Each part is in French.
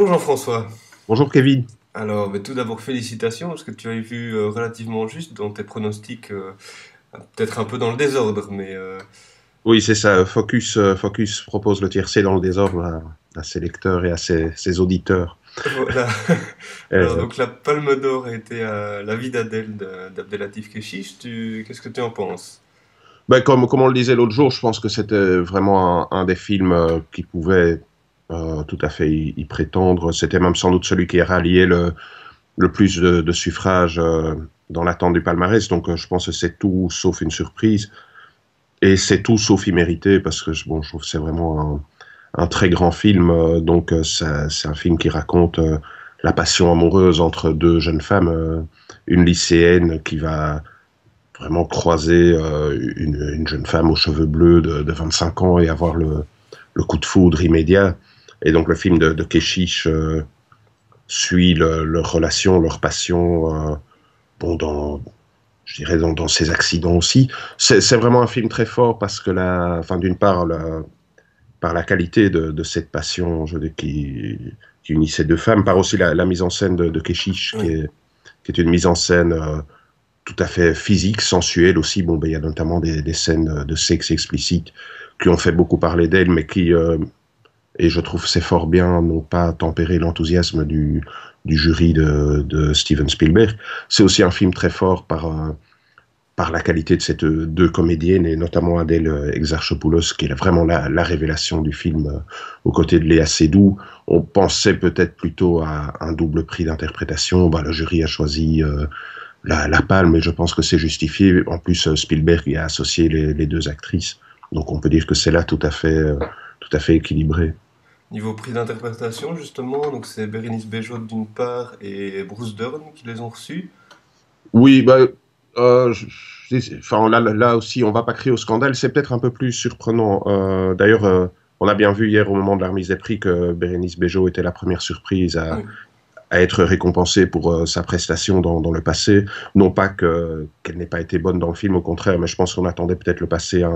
Jean-François. Bonjour Kevin. Alors, tout d'abord félicitations parce que tu as vu relativement juste dans tes pronostics, peut-être un peu dans le désordre, mais Oui, c'est ça. Focus propose le tiercé dans le désordre à ses lecteurs et à ses auditeurs. voilà. Alors Euh, donc la Palme d'Or a été à La vie d'Adèle d'Abdelatif Kechiche. Qu'est-ce que tu en penses? comme on le disait l'autre jour, je pense que c'était vraiment un des films qui pouvait tout à fait y prétendre. C'était même sans doute celui qui a rallié le plus de suffrages dans l'attente du palmarès. Donc je pense que c'est tout sauf une surprise. Et c'est tout sauf immérité parce que bon, je trouve que c'est vraiment un très grand film. C'est un film qui raconte la passion amoureuse entre deux jeunes femmes, une lycéenne qui va vraiment croiser une jeune femme aux cheveux bleus de 25 ans et avoir le coup de foudre immédiat. Et donc le film de Keshish suit leur relation, leur passion, bon, je dirais dans ces accidents aussi. C'est vraiment un film très fort parce que enfin, d'une part, par la qualité de cette passion qui unit ces deux femmes, par aussi la mise en scène de Keshish, Oui. qui est une mise en scène tout à fait physique, sensuelle aussi. Bon, ben, il y a notamment des scènes de sexe explicite qui ont fait beaucoup parler d'elle, mais qui, et je trouve c'est fort bien, n'ont pas tempéré l'enthousiasme du jury de Steven Spielberg. C'est aussi un film très fort par la qualité de ces deux comédiennes, et notamment Adèle Exarchopoulos, qui est vraiment la révélation du film, aux côtés de Léa Seydoux. On pensait peut-être plutôt à un double prix d'interprétation. Bah, le jury a choisi la palme, et je pense que c'est justifié. En plus, Spielberg y a associé les deux actrices. Donc on peut dire que c'est là tout à fait équilibré. Niveau prix d'interprétation, justement, donc c'est Bérénice Bejo d'une part et Bruce Dern qui les ont reçus. Oui, bah, enfin, là aussi, on va pas crier au scandale. C'est peut-être un peu plus surprenant. D'ailleurs, on a bien vu hier au moment de la remise des prix que Bérénice Bejo était la première surprise Oui. à être récompensée pour sa prestation dans le passé. Non pas qu'elle n'ait pas été bonne dans le film, au contraire, mais je pense qu'on attendait peut-être le passer à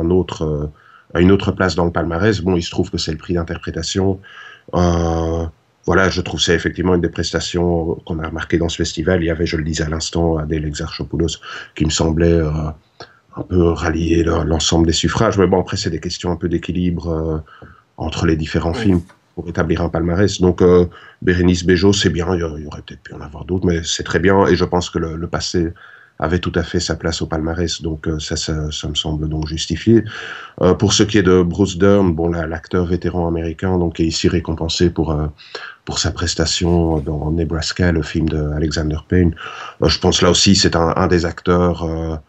une autre place dans le palmarès. Bon, il se trouve que c'est le prix d'interprétation. Euh, voilà, je trouve que c'est effectivement une des prestations qu'on a remarqué dans ce festival. Il y avait, je le disais à l'instant, Adèle Exarchopoulos, qui me semblait un peu rallier l'ensemble des suffrages. Mais bon, après, c'est des questions un peu d'équilibre entre les différents Oui. films pour établir un palmarès. Donc, Bérénice Bejo, c'est bien. Il y aurait peut-être pu en avoir d'autres, mais c'est très bien. Et je pense que le passé avait tout à fait sa place au palmarès. Donc, ça me semble donc justifié. Pour ce qui est de Bruce Dern, bon, l'acteur vétéran américain, donc, est ici récompensé pour sa prestation dans Nebraska, le film de Alexander Payne. Je pense là aussi, c'est un des acteurs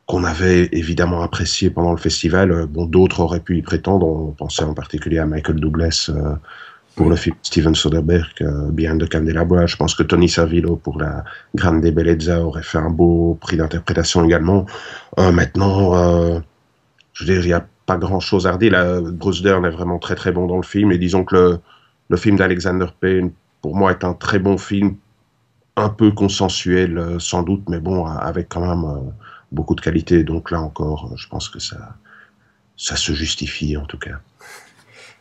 qu'on avait évidemment apprécié pendant le festival. Bon, d'autres auraient pu y prétendre. On pensait en particulier à Michael Douglas pour Oui. le film Steven Soderbergh, Behind the Candelabra. Je pense que Tony Servillo pour la Grande Bellezza aurait fait un beau prix d'interprétation également. Maintenant, je veux dire, il n'y a pas grand-chose à redire. Là, Bruce Dern est vraiment très très bon dans le film. Et disons que le film d'Alexander Payne, pour moi, est un très bon film, un peu consensuel sans doute, mais bon, avec quand même beaucoup de qualité. Donc là encore, je pense que ça se justifie en tout cas.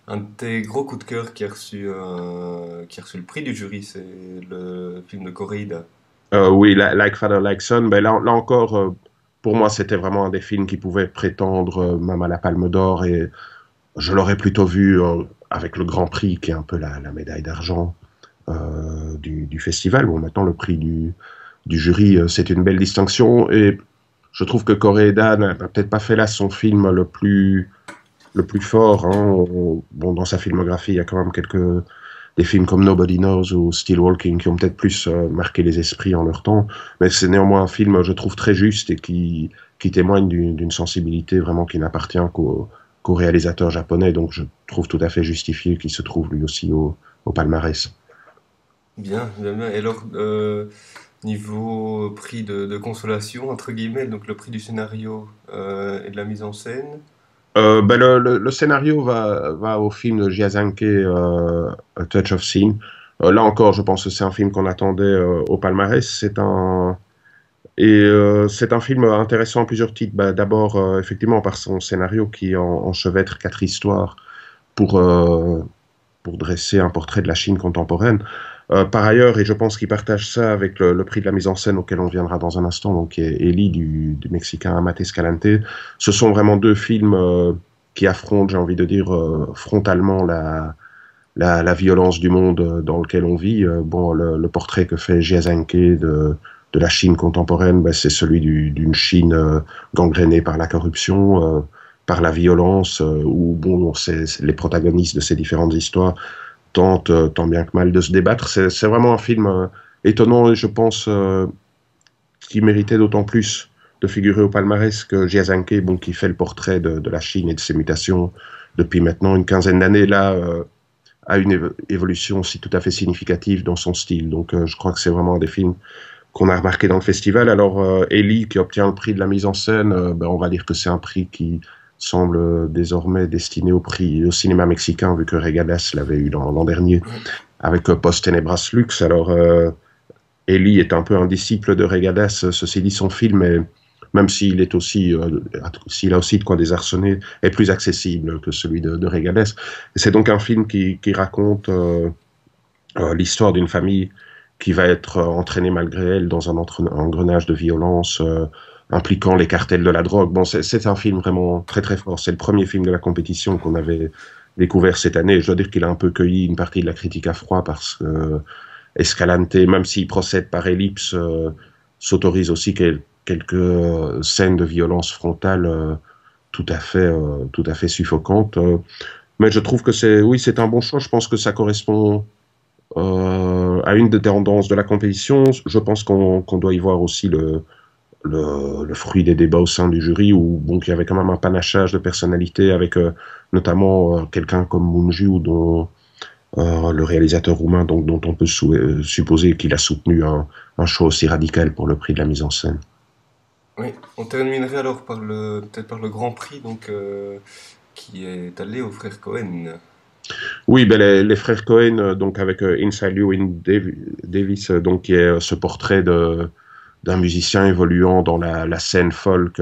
Un de tes gros coups de cœur qui a reçu le prix du jury, c'est le film de Coreida. Oui, Like Father, Like Son, ben là encore, pour moi, c'était vraiment un des films qui pouvait prétendre même à la Palme d'Or, et je l'aurais plutôt vu avec le Grand Prix, qui est un peu la médaille d'argent du festival. Bon, maintenant, le prix du jury, c'est une belle distinction, et je trouve que Koreeda n'a peut-être pas fait là son film le plus fort. Hein. Bon, dans sa filmographie, il y a quand même des films comme Nobody Knows ou Still Walking qui ont peut-être plus marqué les esprits en leur temps, mais c'est néanmoins un film, je trouve, très juste et qui témoigne d'une sensibilité vraiment qui n'appartient qu'au réalisateur japonais, donc je trouve tout à fait justifié qu'il se trouve lui aussi au palmarès. Bien, bien, bien. Et alors, niveau prix de consolation, entre guillemets, donc le prix du scénario et de la mise en scène. Ben le scénario va au film de Miyazaki, A Touch of Sin. Là encore, je pense que c'est un film qu'on attendait au palmarès. C'est un film intéressant à plusieurs titres. Bah, d'abord, effectivement, par son scénario qui enchevêtre quatre histoires pour pour dresser un portrait de la Chine contemporaine. Par ailleurs, et je pense qu'il partage ça avec le prix de la mise en scène auquel on viendra dans un instant, donc qui est Eli du Mexicain Amate Escalante, ce sont vraiment deux films qui affrontent, j'ai envie de dire, frontalement la violence du monde dans lequel on vit. Bon, le portrait que fait Jiazhenke de la Chine contemporaine, ben, c'est celui d'une Chine gangrénée par la corruption, par la violence, où bon, les protagonistes de ces différentes histoires tentent tant bien que mal de se débattre. C'est vraiment un film étonnant et je pense qui méritait d'autant plus de figurer au palmarès que Jiazhenke, bon, qui fait le portrait de la Chine et de ses mutations depuis maintenant une quinzaine d'années, là, a une évolution aussi tout à fait significative dans son style. Donc je crois que c'est vraiment un des films qu'on a remarqué dans le festival. Alors Eli, qui obtient le prix de la mise en scène, ben, on va dire que c'est un prix qui semble désormais destiné au cinéma mexicain, vu que Regadas l'avait eu l'an dernier avec Post Tenebras Lux. Alors Eli est un peu un disciple de Regadas, ceci dit, son film est, même s'il est aussi, s'il a aussi de quoi désarçonner, est plus accessible que celui de Regadas. C'est donc un film qui raconte l'histoire d'une famille qui va être entraînée malgré elle dans un engrenage de violence impliquant les cartels de la drogue. Bon, c'est un film vraiment très très fort. C'est le premier film de la compétition qu'on avait découvert cette année. Je dois dire qu'il a un peu cueilli une partie de la critique à froid parce que Escalante, même s'il procède par ellipse, s'autorise aussi quelques scènes de violence frontale tout à fait suffocantes. Mais je trouve que c'est un bon choix. Je pense que ça correspond à une des tendances de la compétition. Je pense qu'on doit y voir aussi le fruit des débats au sein du jury, où bon, il y avait quand même un panachage de personnalités, avec notamment quelqu'un comme Moon Ju, dont le réalisateur roumain, donc, dont on peut supposer qu'il a soutenu un choix aussi radical pour le prix de la mise en scène. Oui, on terminerait alors par peut-être par le Grand Prix, donc qui est allé aux frères Cohen. Oui, ben les frères Cohen, donc avec Inside Llewyn Davis, donc qui est ce portrait d'un musicien évoluant dans la scène folk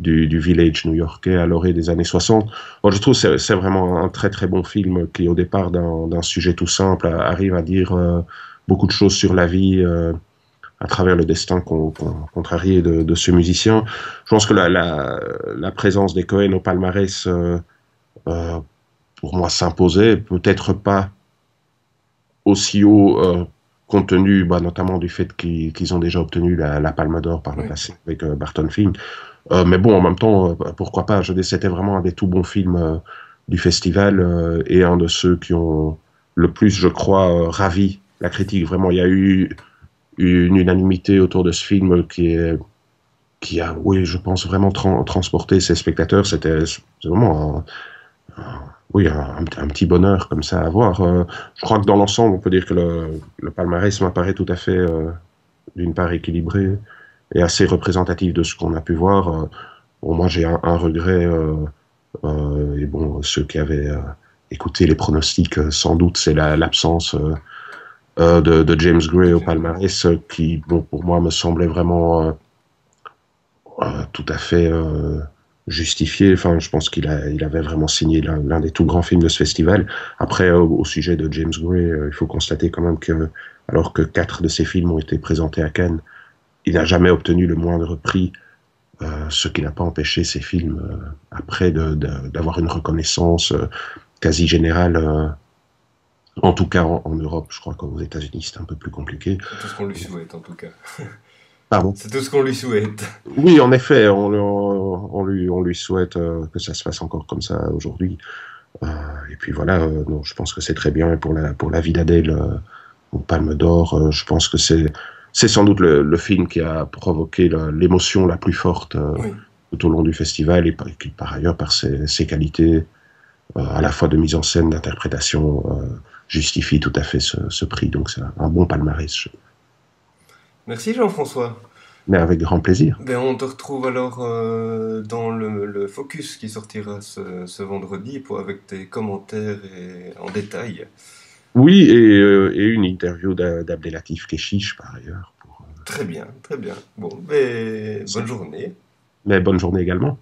du village new-yorkais à l'orée des années 60. Bon, je trouve que c'est vraiment un très très bon film qui, au départ d'un sujet tout simple, arrive à dire beaucoup de choses sur la vie à travers le destin contrarié de ce musicien. Je pense que la présence des Cohen au palmarès, euh, pour moi, s'imposait, peut-être pas aussi haut, compte tenu notamment du fait qu'ils ont déjà obtenu la Palme d'Or par le Oui, passé avec Barton Fink. Mais bon, en même temps, pourquoi pas? C'était vraiment un des tout bons films du festival et un de ceux qui ont le plus, je crois, ravi la critique. Vraiment, il y a eu une unanimité autour de ce film qui a, oui, je pense, vraiment transporté ses spectateurs. C'est vraiment oui, un petit bonheur comme ça à voir. Je crois que dans l'ensemble, on peut dire que le palmarès m'apparaît tout à fait, d'une part, équilibré et assez représentatif de ce qu'on a pu voir. Bon, moi, j'ai un regret, et bon, ceux qui avaient écouté les pronostics, sans doute, c'est l'absence de James Gray au palmarès, qui, bon, pour moi, me semblait vraiment tout à fait justifié. Enfin, je pense il avait vraiment signé l'un des tout grands films de ce festival. Après, au sujet de James Gray, il faut constater quand même que, alors que 4 de ses films ont été présentés à Cannes, il n'a jamais obtenu le moindre prix, ce qui n'a pas empêché ses films, après, d'avoir une reconnaissance quasi générale. En tout cas, en Europe. Je crois qu'aux États-Unis, c'est un peu plus compliqué. c'est tout ce qu'on lui souhaite en tout cas. Pardon. C'est tout ce qu'on lui souhaite. Oui, en effet, on lui souhaite que ça se fasse encore comme ça aujourd'hui. Euh, et puis voilà, non, je pense que c'est très bien. Et pour la vie d'Adèle au Palme d'Or, je pense que c'est sans doute le film qui a provoqué l'émotion la plus forte Oui. tout au long du festival, et qui, par ailleurs, par ses qualités à la fois de mise en scène, d'interprétation, justifie tout à fait ce prix. Donc c'est un bon palmarès. Merci Jean-François. Mais avec grand plaisir. Ben, on te retrouve alors dans le Focus qui sortira ce vendredi avec tes commentaires en détail. Oui, et une interview d'Abdelatif Keshish, par ailleurs. Très bien, très bien. Bon, ben, bonne Ça. journée. Mais bonne journée également.